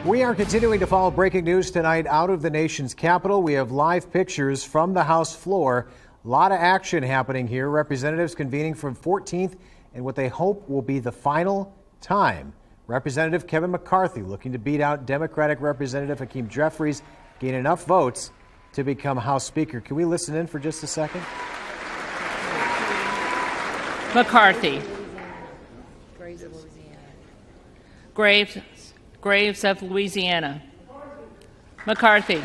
We are continuing to follow breaking news tonight out of the nation's capital. We have live pictures from the House floor. A lot of action happening here. Representatives convening from 14th in what they hope will be the final time. Representative Kevin McCarthy looking to beat out Democratic Representative Hakeem Jeffries, gain enough votes to become House Speaker. Can we listen in for just a second? McCarthy. Graves of Louisiana. McCarthy.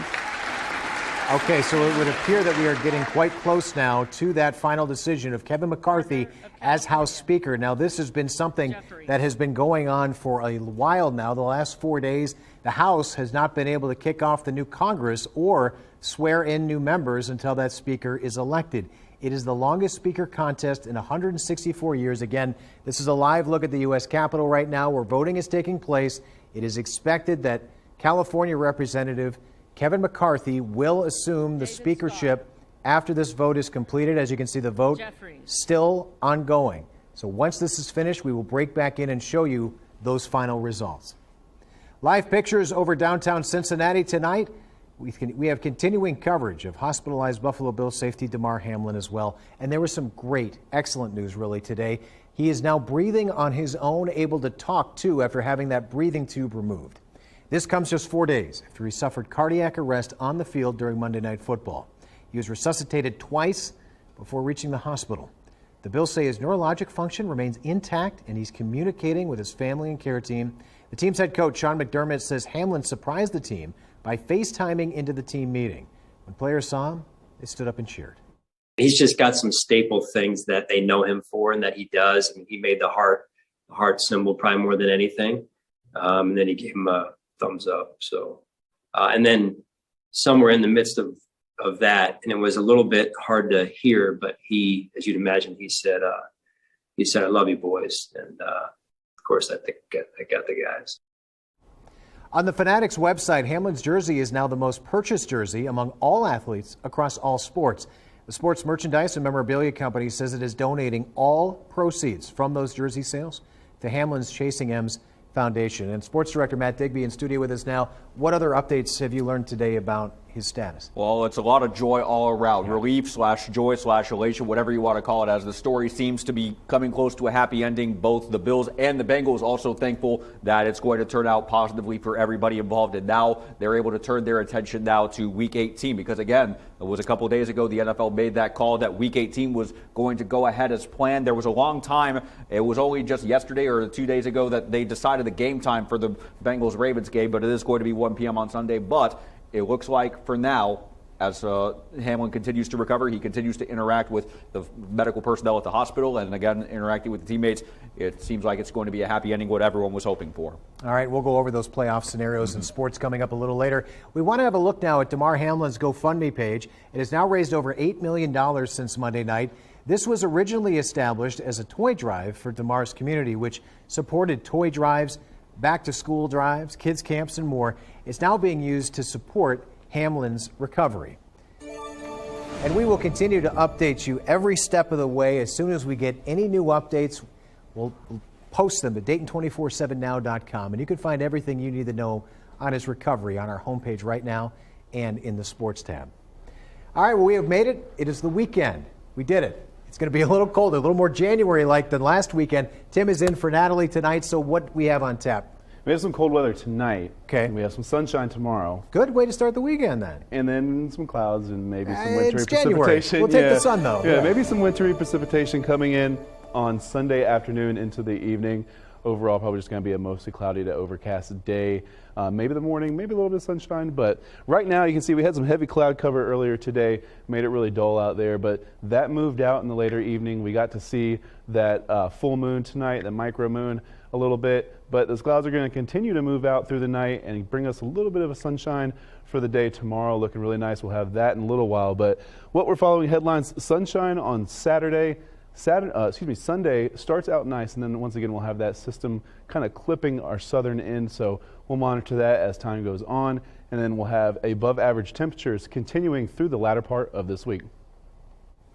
Okay, so it would appear that we are getting quite close now to that final decision of Kevin McCarthy as House Speaker. Now, this has been something that has been going on for a while now. The last 4 days, the House has not been able to kick off the new Congress or swear in new members until that Speaker is elected. It is the longest Speaker contest in 164 years. Again, this is a live look at the U.S. Capitol right now where voting is taking place. It is expected that California Representative Kevin McCarthy will assume the speakership after this vote is completed. As you can see, the vote still ongoing. So once this is finished, we will break back in and show you those final results. Live pictures over downtown Cincinnati tonight. We have continuing coverage of hospitalized Buffalo Bills safety Damar Hamlin as well. And there was some great, excellent news really today. He is now breathing on his own, able to talk too after having that breathing tube removed. This comes just 4 days after he suffered cardiac arrest on the field during Monday Night Football. He was resuscitated twice before reaching the hospital. The Bills say his neurologic function remains intact and he's communicating with his family and care team. The team's head coach, Sean McDermott, says Hamlin surprised the team by FaceTiming into the team meeting. When players saw him, they stood up and cheered. He's just got some staple things that they know him for and that he does. I mean, he made the heart symbol probably more than anything. And then he gave him a thumbs up. So, and then somewhere in the midst of that, and it was a little bit hard to hear, but he, as you'd imagine, he said, I love you boys. And of course, I think I got the guys. On the Fanatics website, Hamlin's jersey is now the most purchased jersey among all athletes across all sports. The sports merchandise and memorabilia company says it is donating all proceeds from those jersey sales to Hamlin's Chasing M's Foundation. And sports director Matt Digby in studio with us now. What other updates have you learned today about his status? Well, it's a lot of joy all around. Yeah. Relief / joy / elation, whatever you want to call it, as the story seems to be coming close to a happy ending. Both the Bills and the Bengals also thankful that it's going to turn out positively for everybody involved. And now they're able to turn their attention now to Week 18 because, again, it was a couple of days ago the NFL made that call that Week 18 was going to go ahead as planned. There was a long time. It was only just yesterday or 2 days ago that they decided the game time for the Bengals-Ravens game, but it is going to be 1 p.m. on Sunday. But it looks like for now, as Hamlin continues to recover, he continues to interact with the medical personnel at the hospital and, again, interacting with the teammates. It seems like it's going to be a happy ending, what everyone was hoping for. All right, we'll go over those playoff scenarios and sports coming up a little later. We want to have a look now at Damar Hamlin's GoFundMe page. It has now raised over $8 million since Monday night. This was originally established as a toy drive for Damar's community, which supported toy drives, back-to-school drives, kids' camps, and more. It's now being used to support Hamlin's recovery. And we will continue to update you every step of the way. As soon as we get any new updates, we'll post them at Dayton247now.com. And you can find everything you need to know on his recovery on our homepage right now and in the sports tab. All right, well, we have made it. It is the weekend. We did it. It's going to be a little colder, a little more January-like than last weekend. Tim is in for Natalie tonight, so what we have on tap? We have some cold weather tonight. Okay. And we have some sunshine tomorrow. Good way to start the weekend then. And then some clouds and maybe some wintry precipitation. We'll take the sun though. Yeah, maybe some wintry precipitation coming in on Sunday afternoon into the evening. Overall, probably just going to be a mostly cloudy to overcast day. Maybe the morning, maybe a little bit of sunshine. But right now, you can see we had some heavy cloud cover earlier today. Made it really dull out there. But that moved out in the later evening. We got to see that full moon tonight, the micro moon, a little bit. But those clouds are going to continue to move out through the night and bring us a little bit of a sunshine for the day tomorrow. Looking really nice. We'll have that in a little while. But what we're following headlines, sunshine on Sunday starts out nice, and then once again we'll have that system kind of clipping our southern end, so we'll monitor that as time goes on, and then we'll have above average temperatures continuing through the latter part of this week.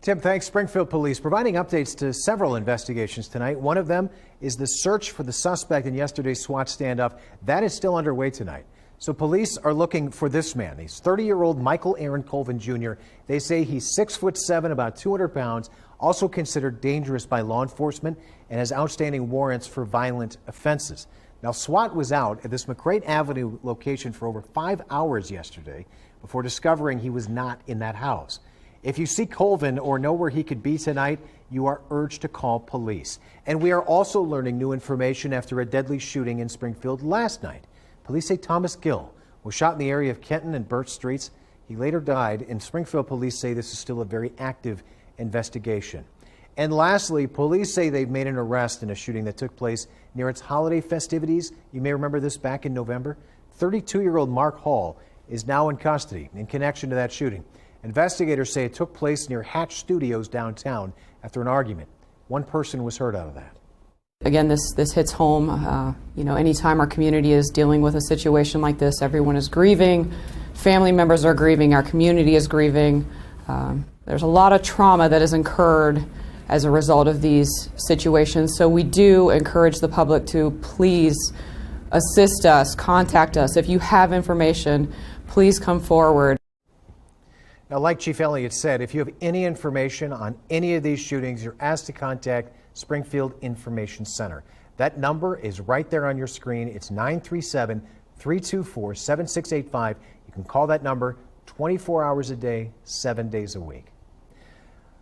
Tim, thanks. Springfield Police providing updates to several investigations tonight. One of them is the search for the suspect in yesterday's SWAT standoff. That is still underway tonight. So police are looking for this man. He's 30-year-old Michael Aaron Colvin Jr. They say he's 6'7", about 200 pounds, also considered dangerous by law enforcement and has outstanding warrants for violent offenses. Now, SWAT was out at this McCrate Avenue location for over 5 hours yesterday before discovering he was not in that house. If you see Colvin or know where he could be tonight, you are urged to call police. And we are also learning new information after a deadly shooting in Springfield last night. Police say Thomas Gill was shot in the area of Kenton and Birch Streets. He later died, and Springfield police say this is still a very active investigation. And lastly, police say they've made an arrest in a shooting that took place near its holiday festivities. You may remember this back in November. 32-year-old Mark Hall is now in custody in connection to that shooting. Investigators say it took place near Hatch Studios downtown after an argument. One person was hurt out of that. Again, this hits home. Anytime our community is dealing with a situation like this, everyone is grieving. Family members are grieving. Our community is grieving. There's a lot of trauma that is incurred as a result of these situations. So we do encourage the public to please assist us, contact us. If you have information, please come forward. Now, like Chief Elliott said, if you have any information on any of these shootings, you're asked to contact Springfield Information Center. That number is right there on your screen. It's 937-324-7685. You can call that number 24 hours a day, 7 days a week.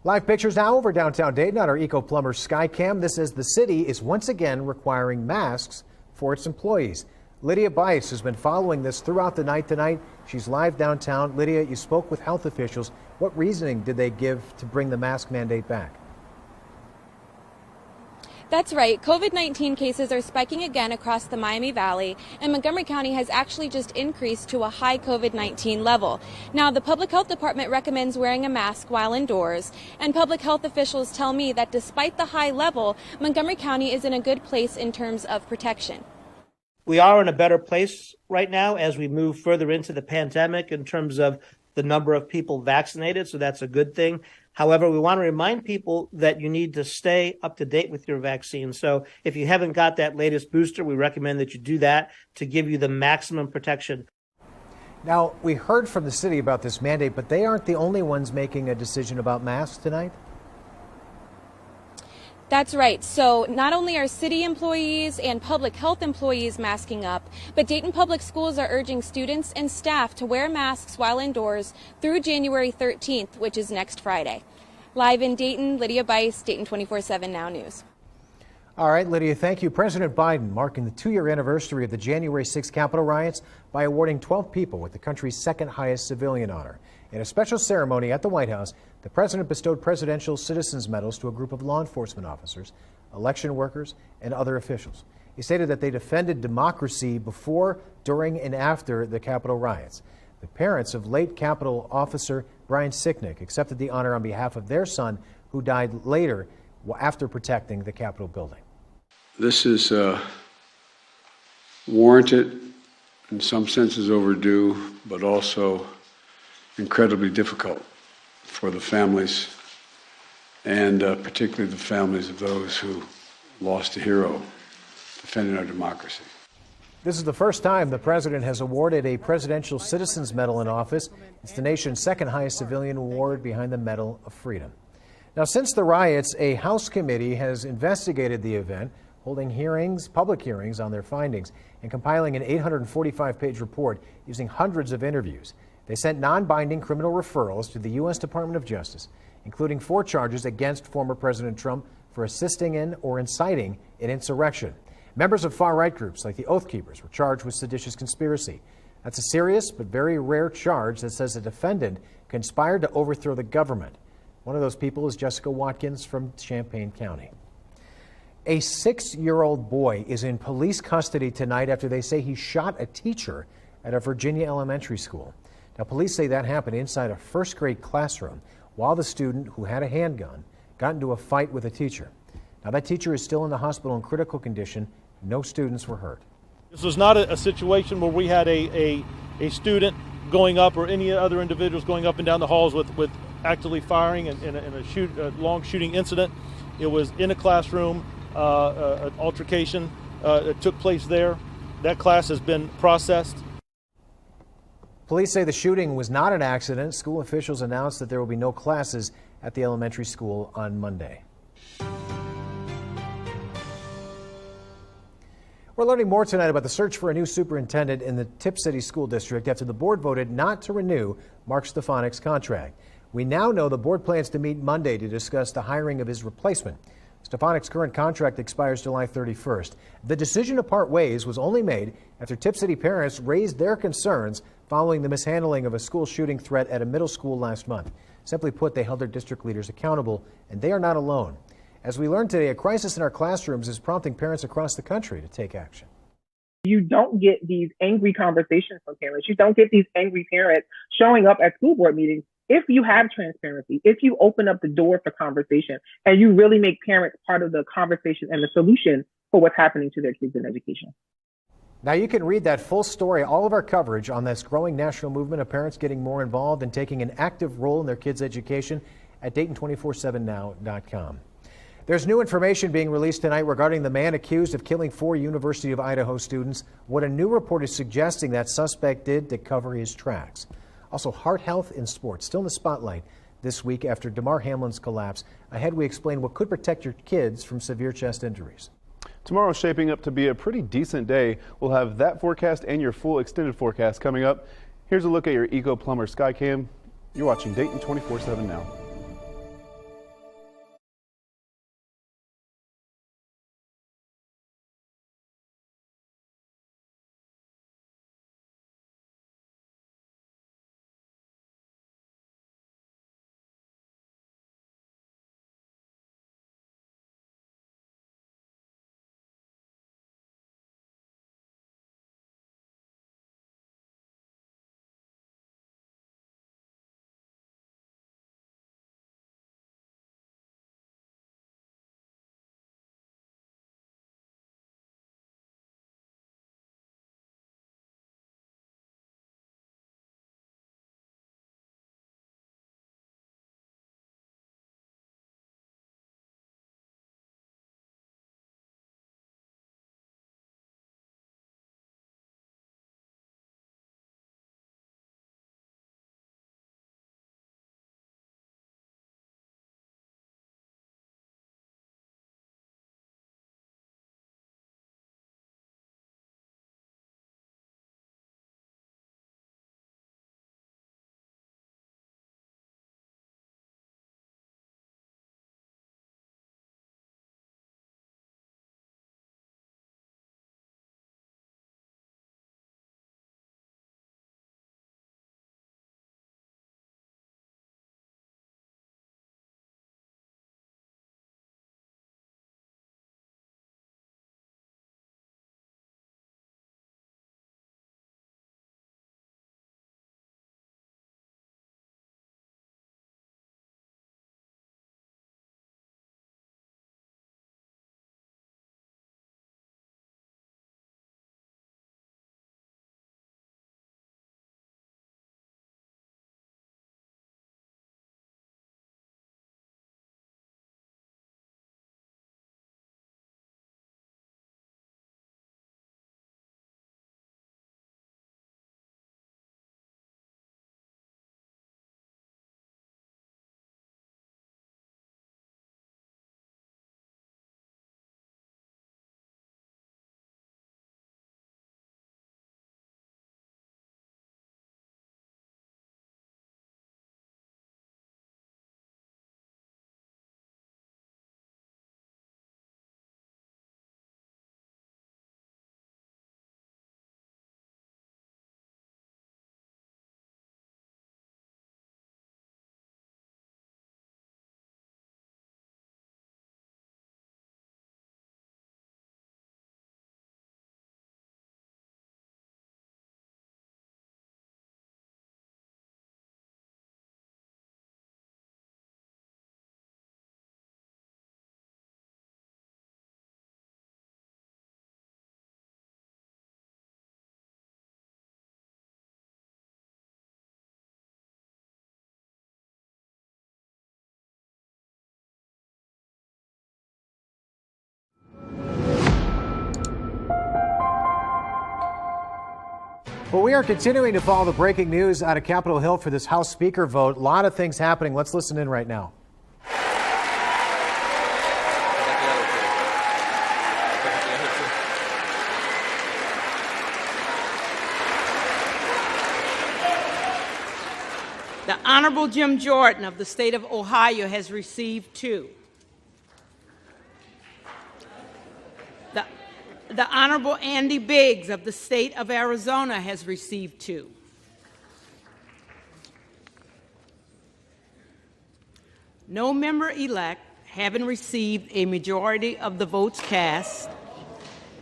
Live pictures now over downtown Dayton on our Eco Plumber Skycam. This is the city is once again requiring masks for its employees. Lydia Bice has been following this throughout the night tonight. She's live downtown. Lydia, you spoke with health officials. What reasoning did they give to bring the mask mandate back? That's right. COVID-19 cases are spiking again across the Miami Valley, and Montgomery County has actually just increased to a high COVID-19 level. Now, the Public Health Department recommends wearing a mask while indoors, and public health officials tell me that despite the high level, Montgomery County is in a good place in terms of protection. We are in a better place right now as we move further into the pandemic in terms of the number of people vaccinated, so that's a good thing. However, we want to remind people that you need to stay up to date with your vaccine. So if you haven't got that latest booster, we recommend that you do that to give you the maximum protection. Now, we heard from the city about this mandate, but they aren't the only ones making a decision about masks tonight. That's right. So not only are city employees and public health employees masking up, but Dayton Public Schools are urging students and staff to wear masks while indoors through January 13th, which is next Friday. Live in Dayton, Lydia Bice, Dayton 24/7 Now News. All right, Lydia, thank you. President Biden marking the 2-year anniversary of the January 6th Capitol riots by awarding 12 people with the country's second highest civilian honor. In a special ceremony at the White House, the president bestowed Presidential Citizens Medals to a group of law enforcement officers, election workers, and other officials. He stated that they defended democracy before, during, and after the Capitol riots. The parents of late Capitol officer Brian Sicknick accepted the honor on behalf of their son, who died later after protecting the Capitol building. This is warranted, in some senses overdue, but also incredibly difficult for the families, and particularly the families of those who lost a hero defending our democracy. This is the first time the president has awarded a Presidential Citizens Medal in office. It's the nation's second highest civilian award behind the Medal of Freedom. Now, since the riots, a House committee has investigated the event, holding hearings, public hearings on their findings, and compiling an 845-page report using hundreds of interviews. They sent non-binding criminal referrals to the U.S. Department of Justice, including 4 charges against former President Trump for assisting in or inciting an insurrection. Members of far-right groups like the Oath Keepers were charged with seditious conspiracy. That's a serious but very rare charge that says a defendant conspired to overthrow the government. One of those people is Jessica Watkins from Champaign County. A 6-year-old boy is in police custody tonight after they say he shot a teacher at a Virginia elementary school. Now, police say that happened inside a first-grade classroom while the student, who had a handgun, got into a fight with a teacher. Now, that teacher is still in the hospital in critical condition. No students were hurt. This was not a situation where we had a student going up or any other individuals going up and down the halls with actively firing in a long shooting incident. It was in a classroom, an altercation that took place there. That class has been processed. Police say the shooting was not an accident. School officials announced that there will be no classes at the elementary school on Monday. We're learning more tonight about the search for a new superintendent in the Tip City School District after the board voted not to renew Mark Stefanik's contract. We now know the board plans to meet Monday to discuss the hiring of his replacement. Stefanik's current contract expires July 31st. The decision to part ways was only made after Tip City parents raised their concerns following the mishandling of a school shooting threat at a middle school last month. Simply put, they held their district leaders accountable, and they are not alone. As we learned today, a crisis in our classrooms is prompting parents across the country to take action. You don't get these angry conversations from parents. You don't get these angry parents showing up at school board meetings if you have transparency, if you open up the door for conversation, and you really make parents part of the conversation and the solution for what's happening to their kids in education. Now you can read that full story, all of our coverage on this growing national movement of parents getting more involved and taking an active role in their kids' education at Dayton247now.com. There's new information being released tonight regarding the man accused of killing 4 University of Idaho students. What a new report is suggesting that suspect did to cover his tracks. Also, heart health in sports still in the spotlight this week after Damar Hamlin's collapse. Ahead, we explain what could protect your kids from severe chest injuries. Tomorrow's shaping up to be a pretty decent day. We'll have that forecast and your full extended forecast coming up. Here's a look at your Eco Plumber Skycam. You're watching Dayton 24/7 now. Well, we are continuing to follow the breaking news out of Capitol Hill for this House Speaker vote. A lot of things happening. Let's listen in right now. The Honorable Jim Jordan of the state of Ohio has received 2. The Honorable Andy Biggs of the state of Arizona has received 2. No member-elect having received a majority of the votes cast,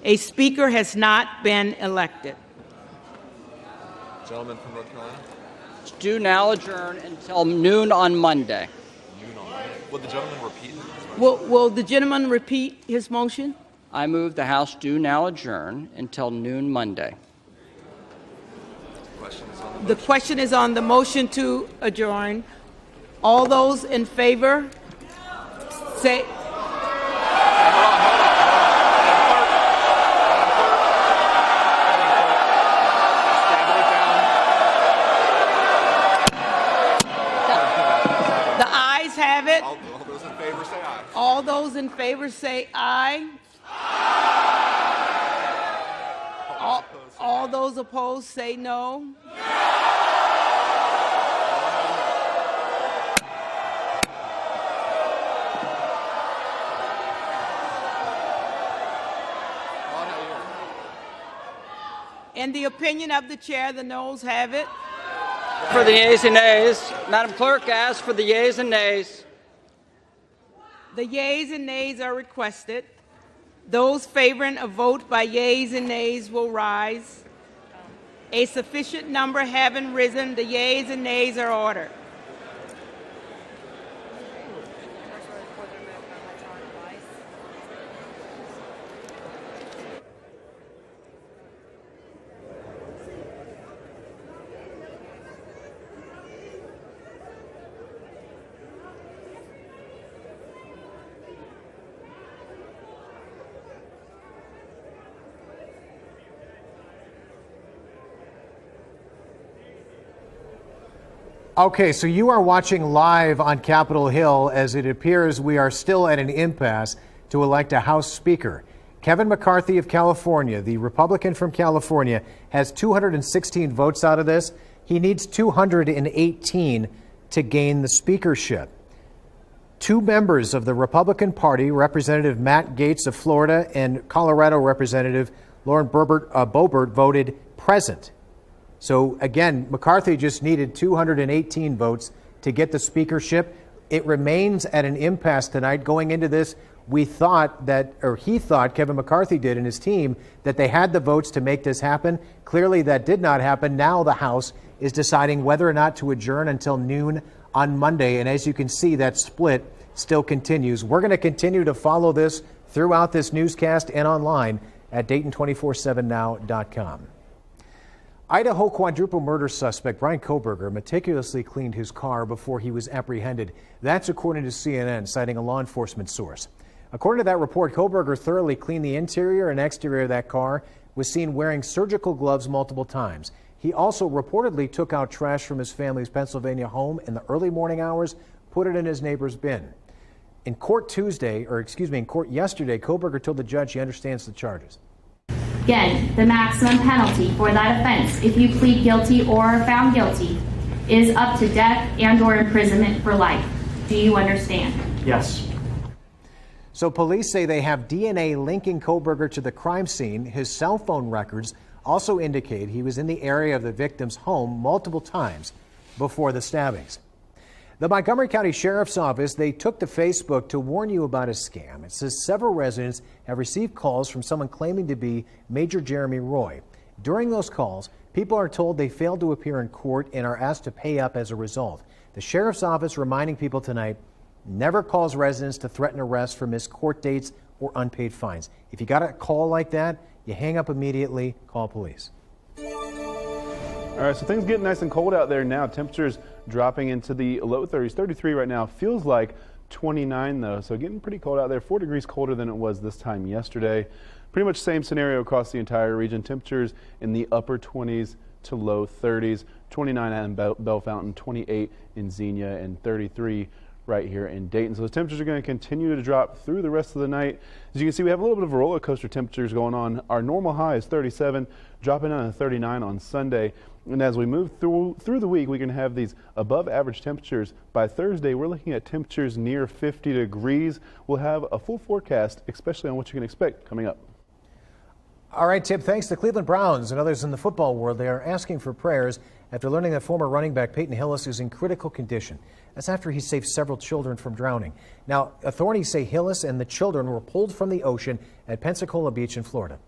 a speaker has not been elected. Gentleman from North Carolina. Do now adjourn until noon on Monday. Noon on Monday. Will the gentleman repeat? Will the gentleman repeat his motion? I move the House do now adjourn until noon Monday. The question is on the motion to adjourn. All those in favor say. The ayes have it. All those in favor say aye. All those in favor say aye. All those opposed say no. In the opinion of the chair, the noes have it. For the yeas and nays, Madam Clerk asks for the yeas and nays. The yeas and nays are requested. Those favoring a vote by yeas and nays will rise. A sufficient number having risen, the yeas and nays are ordered. Okay, so you are watching live on Capitol Hill as it appears we are still at an impasse to elect a House Speaker. Kevin McCarthy of California, the Republican from California, has 216 votes out of this. He needs 218 to gain the speakership. 2 members of the Republican Party, Representative Matt Gaetz of Florida and Colorado Representative Lauren Boebert, voted present. So again, McCarthy just needed 218 votes to get the speakership. It remains at an impasse tonight. Going into this, he thought, Kevin McCarthy did and his team, that they had the votes to make this happen. Clearly that did not happen. Now the House is deciding whether or not to adjourn until noon on Monday. And as you can see, that split still continues. We're going to continue to follow this throughout this newscast and online at Dayton247now.com. Idaho quadruple murder suspect Brian Kohberger meticulously cleaned his car before he was apprehended. That's according to CNN, citing a law enforcement source. According to that report, Kohberger thoroughly cleaned the interior and exterior of that car, was seen wearing surgical gloves multiple times. He also reportedly took out trash from his family's Pennsylvania home in the early morning hours, put it in his neighbor's bin. In court yesterday, Kohberger told the judge he understands the charges. Again, the maximum penalty for that offense, if you plead guilty or are found guilty, is up to death and/or imprisonment for life. Do you understand? Yes. So police say they have DNA linking Kohberger to the crime scene. His cell phone records also indicate he was in the area of the victim's home multiple times before the stabbings. The Montgomery County Sheriff's Office, they took to Facebook to warn you about a scam. It says several residents have received calls from someone claiming to be Major Jeremy Roy. During those calls, people are told they failed to appear in court and are asked to pay up as a result. The Sheriff's Office reminding people tonight, never calls residents to threaten arrest for missed court dates or unpaid fines. If you got a call like that, you hang up immediately, call police. All right, so things getting nice and cold out there now. Temperatures dropping into the low 30s. 33 right now. Feels like 29 though, so getting pretty cold out there. 4 degrees colder than it was this time yesterday. Pretty much same scenario across the entire region. Temperatures in the upper 20s to low 30s. 29 in Bell Fountain, 28 in Xenia, and 33 right here in Dayton. So the temperatures are going to continue to drop through the rest of the night. As you can see, we have a little bit of a roller coaster temperatures going on. Our normal high is 37, dropping down to 39 on Sunday. And as we move through the week, we can have these above average temperatures. By Thursday, we're looking at temperatures near 50 degrees. We'll have a full forecast, especially on what you can expect coming up. All right, Tim, thanks. The Cleveland Browns and others in the football world, they are asking for prayers after learning that former running back Peyton Hillis is in critical condition. That's after he saved several children from drowning. Now, authorities say Hillis and the children were pulled from the ocean at Pensacola Beach in Florida.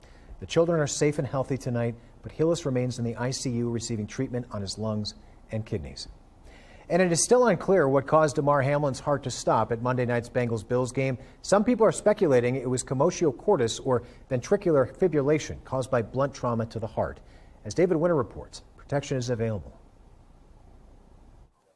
The children are safe and healthy tonight, but Hillis remains in the ICU receiving treatment on his lungs and kidneys. And it is still unclear what caused Damar Hamlin's heart to stop at Monday night's Bengals-Bills game. Some people are speculating it was commotio cordis or ventricular fibrillation caused by blunt trauma to the heart. As David Winter reports, protection is available.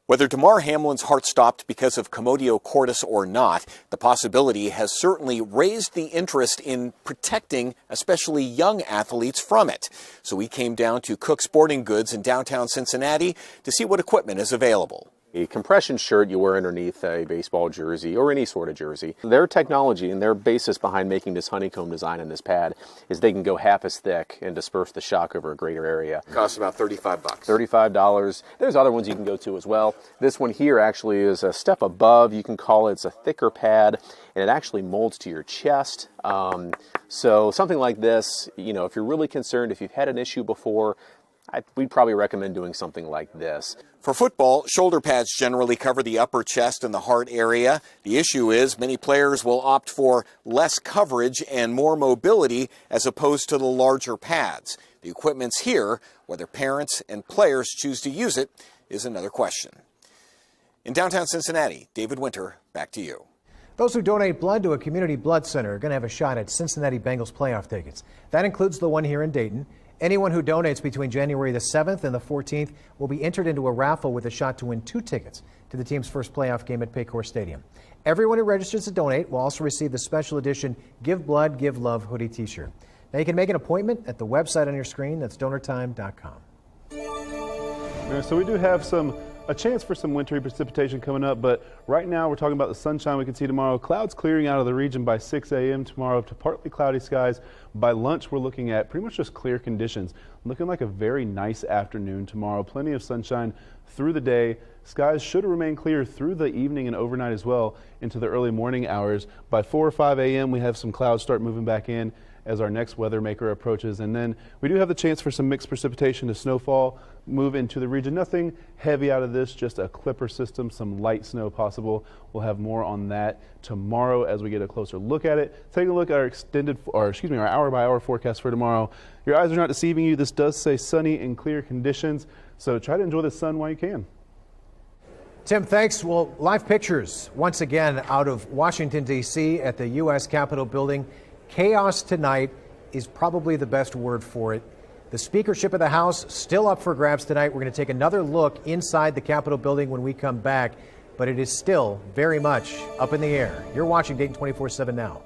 Whether Damar Hamlin's heart stopped because of commotio cordis or not, the possibility has certainly raised the interest in protecting especially young athletes from it. So we came down to Cook Sporting Goods in downtown Cincinnati to see what equipment is available. A compression shirt you wear underneath a baseball jersey or any sort of jersey. Their technology and their basis behind making this honeycomb design in this pad is they can go half as thick and disperse the shock over a greater area. Costs about $35. $35. There's other ones you can go to as well. This one here actually is a step above. You can call it, it's a thicker pad, and it actually molds to your chest. So something like this, you know, if you're really concerned, if you've had an issue before, we'd probably recommend doing something like this. For football, shoulder pads generally cover the upper chest and the heart area. The issue is many players will opt for less coverage and more mobility as opposed to the larger pads. The equipment's here. Whether parents and players choose to use it is another question. In downtown Cincinnati, David Winter, back to you. Those who donate blood to a community blood center are going to have a shot at Cincinnati Bengals playoff tickets. That includes the one here in Dayton. Anyone who donates between January the 7th and the 14th will be entered into a raffle with a shot to win 2 tickets to the team's first playoff game at Paycor Stadium. Everyone who registers to donate will also receive the special edition Give Blood, Give Love hoodie t-shirt. Now you can make an appointment at the website on your screen. That's donortime.com. So we do have a chance for some wintry precipitation coming up, but right now we're talking about the sunshine we can see tomorrow. Clouds clearing out of the region by 6 a.m. tomorrow up to partly cloudy skies. By lunch, we're looking at pretty much just clear conditions. Looking like a very nice afternoon tomorrow. Plenty of sunshine through the day. Skies should remain clear through the evening and overnight as well into the early morning hours. By 4 or 5 a.m., we have some clouds start moving back in as our next weather maker approaches. And then we do have the chance for some mixed precipitation to snowfall move into the region. Nothing heavy out of this, just a clipper system, some light snow possible. We'll have more on that tomorrow as we get a closer look at it. Taking a look at our our hour by hour forecast for tomorrow. Your eyes are not deceiving you. This does say sunny and clear conditions, so try to enjoy the sun while you can. Tim, thanks. Well, live pictures once again out of Washington, D.C. at the U.S. Capitol building. Chaos tonight is probably the best word for it. The speakership of the House still up for grabs tonight. We're going to take another look inside the Capitol building when we come back, but it is still very much up in the air. You're watching Dayton 24/7 now.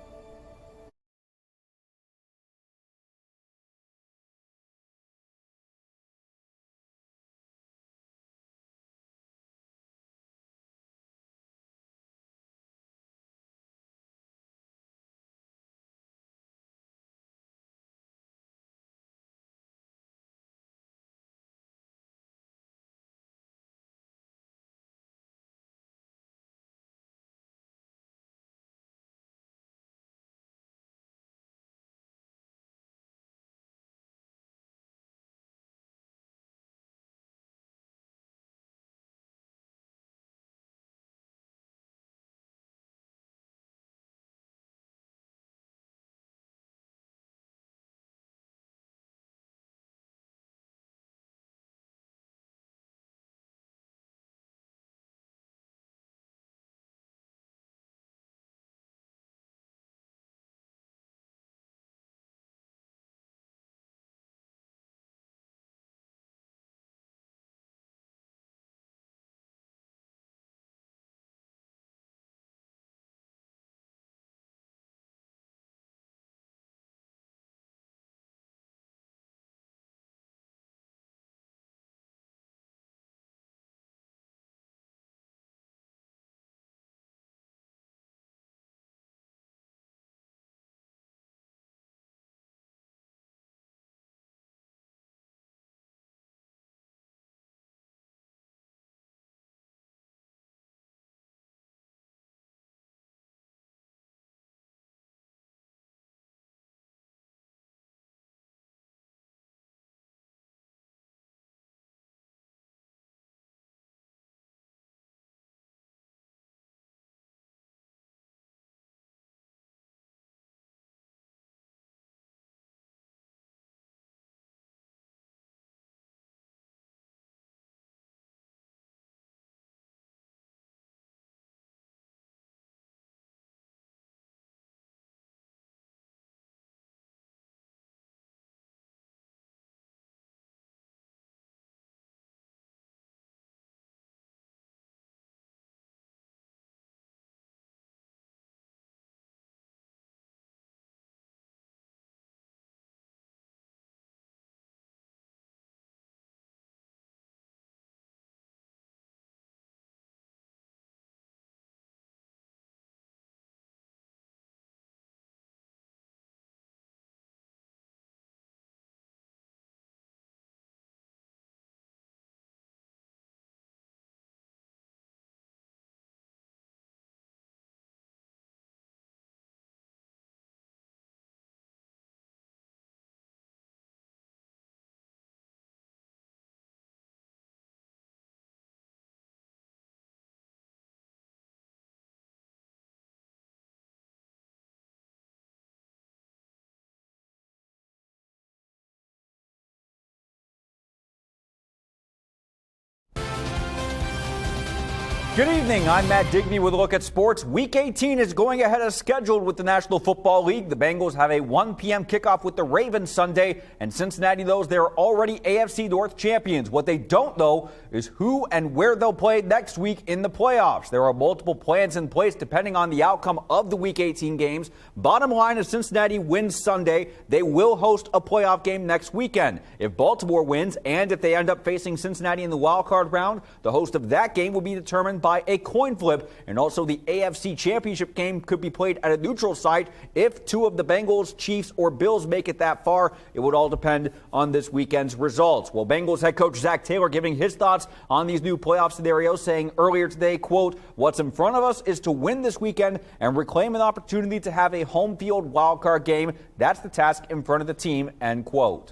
Good evening. I'm Matt Digby with a look at sports. Week 18 is going ahead as scheduled with the National Football League. The Bengals have a 1 p.m. kickoff with the Ravens Sunday, and Cincinnati knows they're already AFC North champions. What they don't know is who and where they'll play next week in the playoffs. There are multiple plans in place depending on the outcome of the Week 18 games. Bottom line, if Cincinnati wins Sunday, they will host a playoff game next weekend. If Baltimore wins and if they end up facing Cincinnati in the wild card round, the host of that game will be determined by a coin flip, and also the AFC Championship game could be played at a neutral site. If two of the Bengals, Chiefs, or Bills make it that far, it would all depend on this weekend's results. Well, Bengals head coach Zach Taylor giving his thoughts on these new playoff scenarios, saying earlier today, quote, "What's in front of us is to win this weekend and reclaim an opportunity to have a home field wildcard game. That's the task in front of the team," end quote.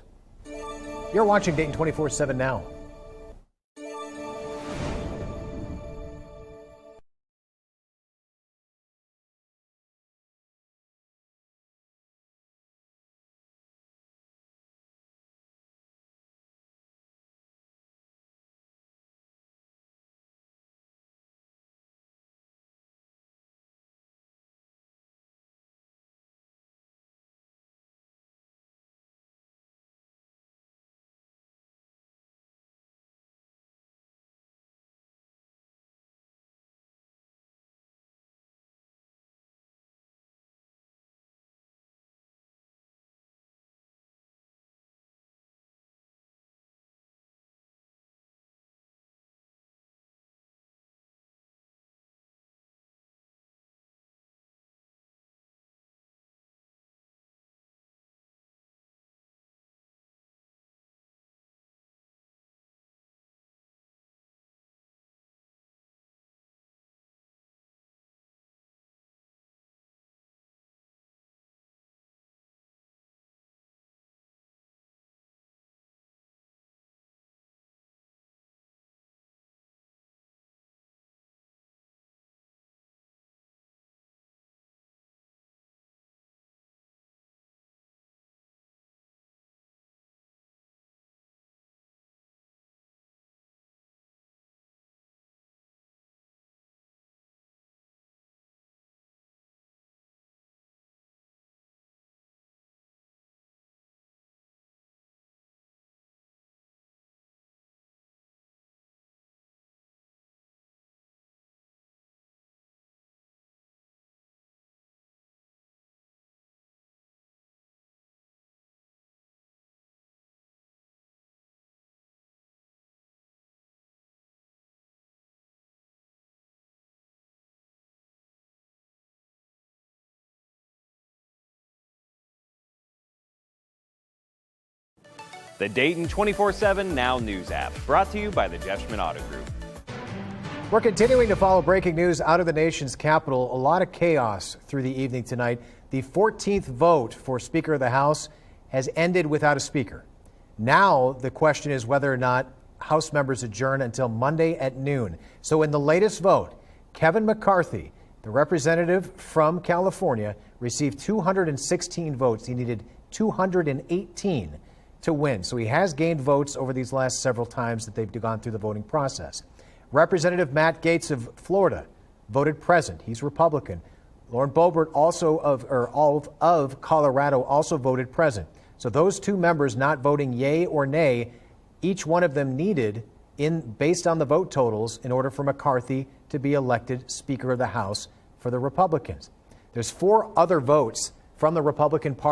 You're watching Dayton 24/7 now. The Dayton 24/7 Now News app, brought to you by the Jeffschman Auto Group. We're continuing to follow breaking news out of the nation's capital. A lot of chaos through the evening tonight. The 14th vote for Speaker of the House has ended without a speaker. Now the question is whether or not House members adjourn until Monday at noon. So in the latest vote, Kevin McCarthy, the representative from California, received 216 votes. He needed 218 to win. So he has gained votes over these last several times that they've gone through the voting process. Representative Matt Gaetz of Florida voted present. He's Republican. Lauren Boebert, also of Colorado, also voted present. So those two members not voting yay or nay, each one of them needed, based on the vote totals, in order for McCarthy to be elected Speaker of the House for the Republicans. There's 4 other votes from the Republican Party.